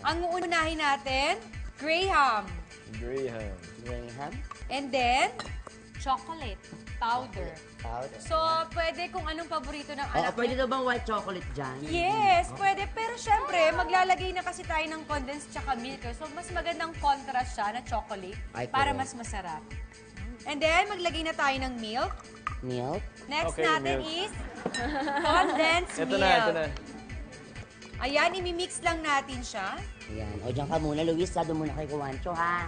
Ang uunahin natin, Graham. Graham. And then, chocolate powder. Powder. So, pwede kung anong paborito ng Oo, anak pwede niya. na bang white chocolate dyan? Yes, pwede. Pero syempre, maglalagay na kasi tayo ng condensed tsaka milk. So, mas magandang contrast siya na chocolate Ay, para correct. mas masarap. And then, maglagay na tayo ng milk. Milk? Next Okay, natin milk. is condensed Ito milk. na, ito na. Ayan, imimix lang natin siya. Ayan. O, dyan ka muna, Luis. Doon muna kay Kuwancho, ha?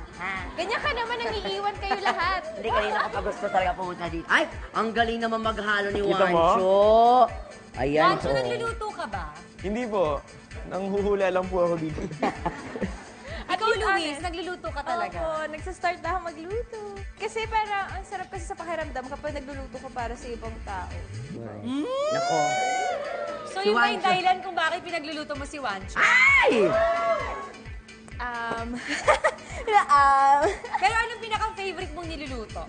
Ganyan ka naman, nangiiwan kayo lahat. Hindi, kanina ko pa gusto talaga pumunta dito. Ay, ang galing naman maghalo ni Kita mo? Wancho. Ayan, Wancho, oh. nagluluto ka ba? Hindi po. Nanghuhula lang po ako dito. Ikaw, Luis, nagluluto ka talaga. Opo, nagsastart na ako magluto. Kasi parang, ang sarap kasi sa pakiramdam kapag nagluluto ko para sa ibang tao. Nako. So, Si yun ba yung Wancho. dahilan kung bakit pinagluluto mo si Wancho? Ay! Pero anong pinaka-favorite mong niluluto?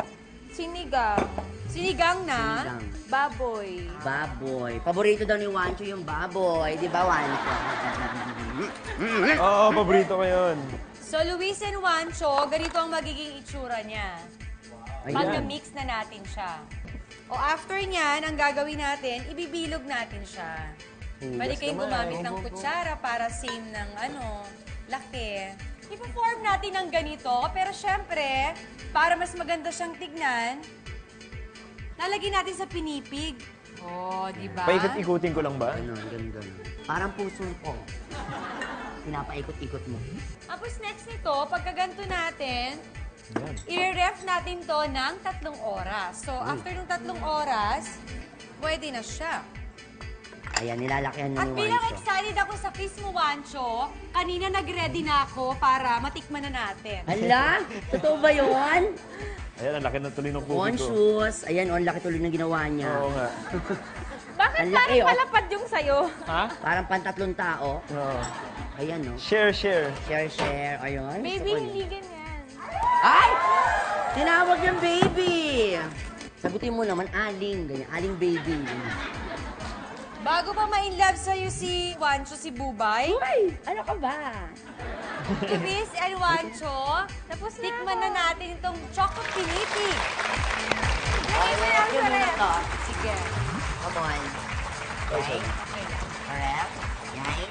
Sinigang, Sinigang na? Sinigang. baboy. Baboy. Paborito daw ni Wancho yung baboy. Di ba, Wancho? Oo, paborito ko yun. So, Luis and Wancho, ganito ang magiging itsura niya. Pagka-mix na natin siya. O after niyan, ang gagawin natin, ibibilog natin siya. Pwede kayong gumamit ng kutsara para same ng laki. Ipo-form natin ng ganito, pero syempre, para mas maganda siyang tignan, lalagyan natin sa pinipig. Oh, di ba? Paikot-ikutin ko lang ba? Ano, ganun. Parang puso ko. Pinapaikot-ikot mo. Tapos next nito, pagkaganto natin, Yan. i-ref natin to ng 3 oras. So, after ng 3 oras, pwede na siya. Ayan, nilalakihan na At ni bilang Wancho. excited ako sa kiss mo, Wancho, kanina nag-ready na ako para matikman na natin. Hala? Totoo ba yun? Ayan, ang laki na tuloy ng pubi ko. Conscious. Ayan, ang laki tuloy ng ginawa niya. Oo nga. Bakit Ang parang laki, oh. palapad yung sayo? Ha? Parang pantatlong tao. Oo. Ayan, no? Share. Share. Ayun. Baby, Gusto ko hindi yun. ganyan. Ay! Tinawag yung baby! Sagutin mo naman, aling. Ganyan, aling baby. Bago pa ma-inlove sa'yo si Wancho, si Bubay, Uy! Ano ka ba? Chris and Wancho, Tapos na tikman ako. na natin itong chocolate pinipig. Lagay mo lang sa ref. to. Sige. Come on. Okay. Correct. Yan.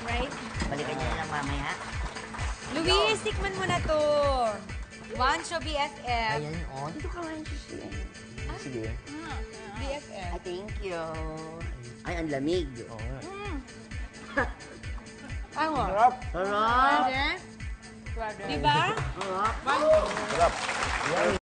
Right? Balikan niyo na lang mamaya. Luis, tikman mo na to. Wancho BFF. Ayan, oh. Dito ka lang siya. Sige. BFF. Ay, thank you. Ay, ang lamig. Oo nga. Ano? Sarap. Sarap. Diba? Sarap. Sarap.